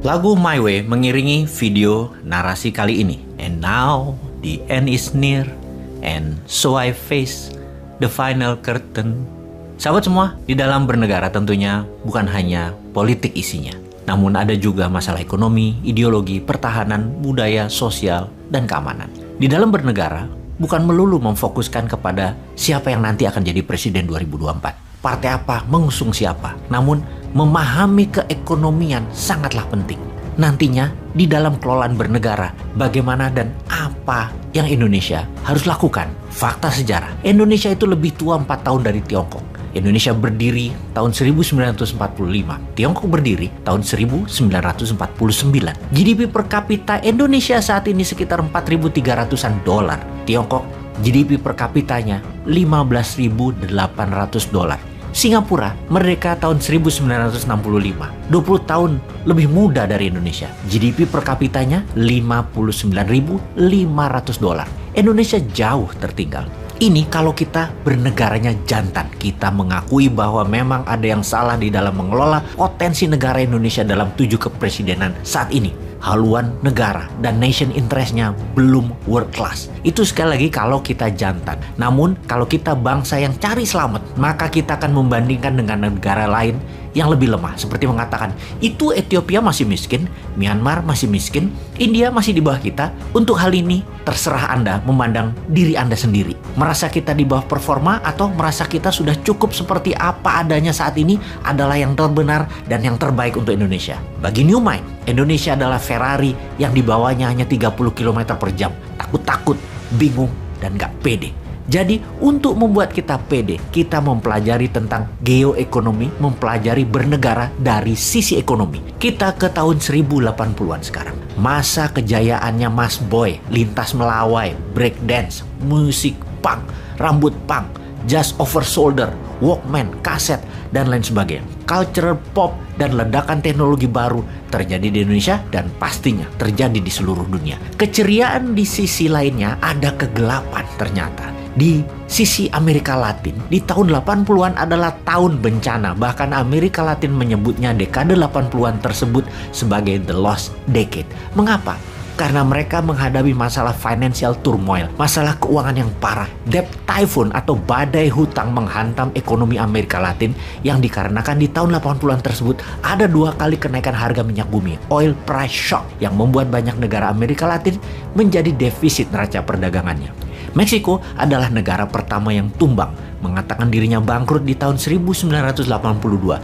Lagu My Way mengiringi video narasi kali ini. And now the end is near, and so I face the final curtain. Sahabat semua, di dalam bernegara tentunya bukan hanya politik isinya, namun ada juga masalah ekonomi, ideologi, pertahanan, budaya, sosial, dan keamanan. Di dalam bernegara bukan melulu memfokuskan kepada siapa yang nanti akan jadi presiden 2024. Partai apa, mengusung siapa. Namun, memahami keekonomian sangatlah penting. Nantinya, di dalam kelolaan bernegara, bagaimana dan apa yang Indonesia harus lakukan. Fakta sejarah, Indonesia itu lebih tua 4 tahun dari Tiongkok. Indonesia berdiri tahun 1945. Tiongkok berdiri tahun 1949. GDP per kapita Indonesia saat ini sekitar 4.300-an dolar. Tiongkok GDP per kapitanya 15.800 dolar. Singapura merdeka tahun 1965, 20 tahun lebih muda dari Indonesia. GDP per kapitanya 59.500 dolar. Indonesia jauh tertinggal. Ini kalau kita bernegaranya jantan. Kita mengakui bahwa memang ada yang salah di dalam mengelola potensi negara Indonesia dalam 7 kepresidenan saat ini. Haluan negara dan nation interest-nya belum world class. Itu sekali lagi kalau kita jantan. Namun kalau kita bangsa yang cari selamat, maka kita akan membandingkan dengan negara lain yang lebih lemah. Seperti mengatakan, itu Ethiopia masih miskin, Myanmar masih miskin, India masih di bawah kita. Untuk hal ini, terserah Anda memandang diri Anda sendiri. Merasa kita di bawah performa atau merasa kita sudah cukup seperti apa adanya saat ini adalah yang terbenar dan yang terbaik untuk Indonesia. Bagi New Mind, Indonesia adalah Ferrari yang dibawanya hanya 30 km per jam. Takut-takut, bingung, dan gak pede. Jadi untuk membuat kita pede, kita mempelajari tentang geoekonomi, mempelajari bernegara dari sisi ekonomi. Kita ke tahun 1080-an sekarang. Masa kejayaannya Mas Boy, lintas melawai, breakdance, musik punk, rambut punk, jazz over shoulder, Walkman, kaset, dan lain sebagainya. Culture pop dan ledakan teknologi baru terjadi di Indonesia dan pastinya terjadi di seluruh dunia. Keceriaan di sisi lainnya ada kegelapan ternyata. Di sisi Amerika Latin, di tahun 80-an adalah tahun bencana. Bahkan Amerika Latin menyebutnya dekade 80-an tersebut sebagai the lost decade. Mengapa? Karena mereka menghadapi masalah financial turmoil, masalah keuangan yang parah. Debt typhoon atau badai hutang menghantam ekonomi Amerika Latin yang dikarenakan di tahun 80-an tersebut ada 2 kali kenaikan harga minyak bumi, oil price shock, yang membuat banyak negara Amerika Latin menjadi defisit neraca perdagangannya. Meksiko adalah negara pertama yang tumbang, mengatakan dirinya bangkrut di tahun 1982,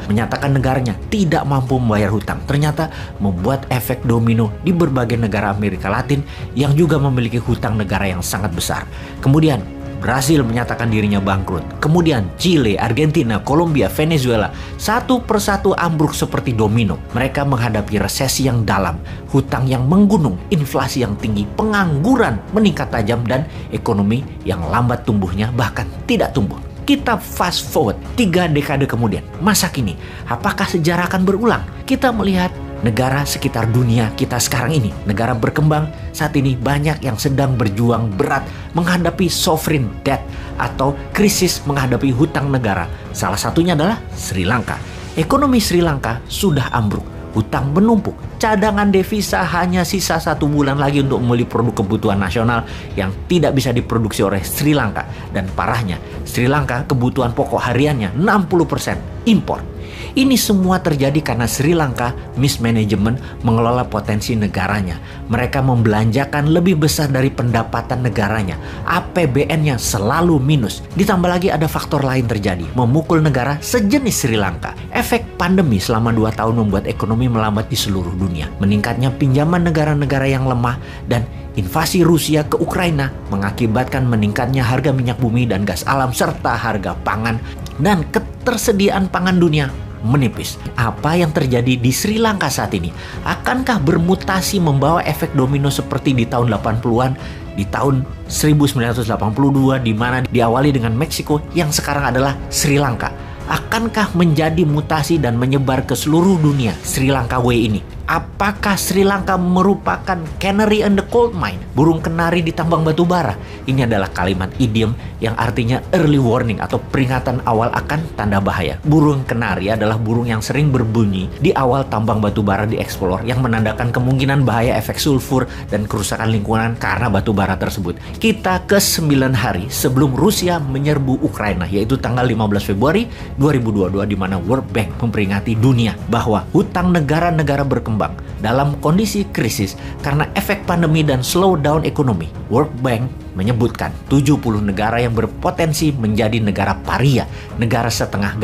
menyatakan negaranya tidak mampu membayar hutang. Ternyata membuat efek domino di berbagai negara Amerika Latin yang juga memiliki hutang negara yang sangat besar. Kemudian Brasil menyatakan dirinya bangkrut. Kemudian Chile, Argentina, Kolombia, Venezuela satu persatu ambruk seperti domino. Mereka menghadapi resesi yang dalam, hutang yang menggunung, inflasi yang tinggi, pengangguran meningkat tajam, dan ekonomi yang lambat tumbuhnya bahkan tidak tumbuh. Kita fast forward 3 dekade kemudian. Masa kini, apakah sejarah akan berulang? Kita melihat negara sekitar dunia kita sekarang ini, negara berkembang saat ini banyak yang sedang berjuang berat menghadapi sovereign debt atau krisis menghadapi hutang negara. Salah satunya adalah Sri Lanka. Ekonomi Sri Lanka sudah ambruk, hutang menumpuk, cadangan devisa hanya sisa 1 bulan lagi untuk membeli produk kebutuhan nasional yang tidak bisa diproduksi oleh Sri Lanka. Dan parahnya, Sri Lanka kebutuhan pokok hariannya 60% impor. Ini semua terjadi karena Sri Lanka mismanagement mengelola potensi negaranya. Mereka membelanjakan lebih besar dari pendapatan negaranya. APBN-nya selalu minus. Ditambah lagi ada faktor lain terjadi, memukul negara sejenis Sri Lanka. Efek pandemi selama 2 tahun membuat ekonomi melambat di seluruh dunia. Meningkatnya pinjaman negara-negara yang lemah dan invasi Rusia ke Ukraina mengakibatkan meningkatnya harga minyak bumi dan gas alam serta harga pangan, dan ketersediaan pangan dunia menipis. Apa yang terjadi di Sri Lanka saat ini? Akankah bermutasi membawa efek domino seperti di tahun 80-an, di tahun 1982 di mana diawali dengan Meksiko yang sekarang adalah Sri Lanka? Akankah menjadi mutasi dan menyebar ke seluruh dunia Sri Lanka Way ini? Apakah Sri Lanka merupakan canary in the coal mine? Burung kenari di tambang batu bara? Ini adalah kalimat idiom yang artinya early warning atau peringatan awal akan tanda bahaya. Burung kenari adalah burung yang sering berbunyi di awal tambang batu bara dieksplor yang menandakan kemungkinan bahaya efek sulfur dan kerusakan lingkungan karena batu bara tersebut. Kita ke 9 hari sebelum Rusia menyerbu Ukraina, yaitu tanggal 15 Februari 2022, di mana World Bank memperingati dunia bahwa hutang negara-negara berkembang dalam kondisi krisis karena efek pandemi dan slowdown ekonomi. World Bank menyebutkan 70 negara yang berpotensi menjadi negara paria, negara setengah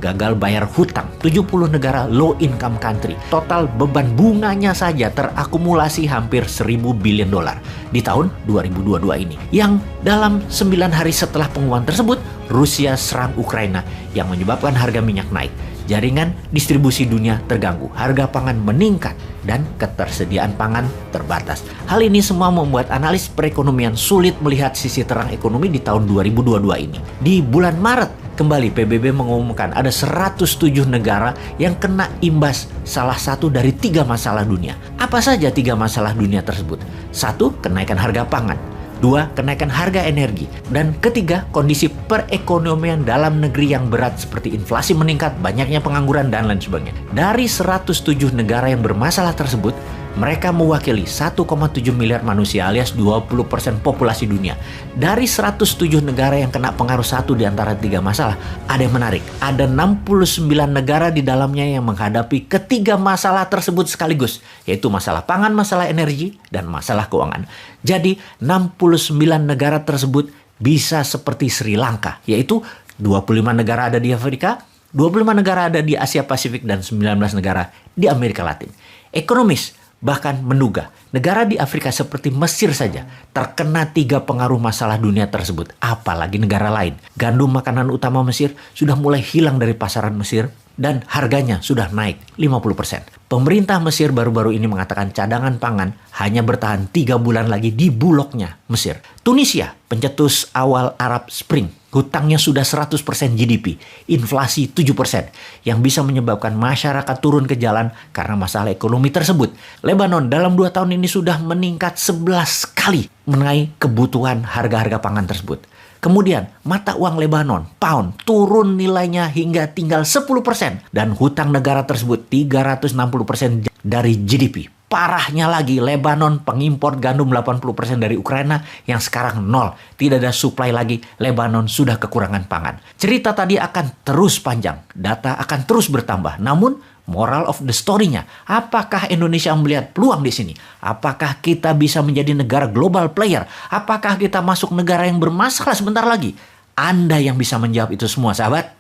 gagal bayar hutang. 70 negara low income country. Total beban bunganya saja terakumulasi hampir 1.000 billion dolar di tahun 2022 ini. Yang dalam 9 hari setelah pengumuman tersebut, Rusia serang Ukraina yang menyebabkan harga minyak naik. Jaringan distribusi dunia terganggu, harga pangan meningkat, dan ketersediaan pangan terbatas. Hal ini semua membuat analis perekonomian sulit melihat sisi terang ekonomi di tahun 2022 ini. Di bulan Maret, kembali PBB mengumumkan ada 107 negara yang kena imbas salah satu dari 3 masalah dunia. Apa saja 3 masalah dunia tersebut? 1. Kenaikan harga pangan. 2. Kenaikan harga energi. Dan ketiga, kondisi perekonomian dalam negeri yang berat seperti inflasi meningkat, banyaknya pengangguran, dan lain sebagainya. Dari 107 negara yang bermasalah tersebut, mereka mewakili 1,7 miliar manusia alias 20% populasi dunia. Dari 107 negara yang kena pengaruh satu di antara 3 masalah, ada yang menarik. Ada 69 negara di dalamnya yang menghadapi ketiga masalah tersebut sekaligus, yaitu masalah pangan, masalah energi, dan masalah keuangan. Jadi 69 negara tersebut bisa seperti Sri Lanka, yaitu 25 negara ada di Afrika, 25 negara ada di Asia Pasifik, dan 19 negara di Amerika Latin. Ekonomis bahkan menduga negara di Afrika seperti Mesir saja terkena 3 pengaruh masalah dunia tersebut, apalagi negara lain. Gandum, makanan utama Mesir, sudah mulai hilang dari pasaran Mesir dan harganya sudah naik 50%. Pemerintah Mesir baru-baru ini mengatakan cadangan pangan hanya bertahan 3 bulan lagi di bulognya Mesir. Tunisia, pencetus awal Arab Spring, hutangnya sudah 100% GDP, inflasi 7%, yang bisa menyebabkan masyarakat turun ke jalan karena masalah ekonomi tersebut. Lebanon dalam 2 tahun ini sudah meningkat 11 kali mengenai kebutuhan harga-harga pangan tersebut. Kemudian mata uang Lebanon, pound, turun nilainya hingga tinggal 10% dan hutang negara tersebut 360% dari GDP. Parahnya lagi, Lebanon pengimpor gandum 80% dari Ukraina yang sekarang nol. Tidak ada supply lagi, Lebanon sudah kekurangan pangan. Cerita tadi akan terus panjang, data akan terus bertambah. Namun, moral of the story-nya, apakah Indonesia melihat peluang di sini? Apakah kita bisa menjadi negara global player? Apakah kita masuk negara yang bermasalah sebentar lagi? Anda yang bisa menjawab itu semua, sahabat.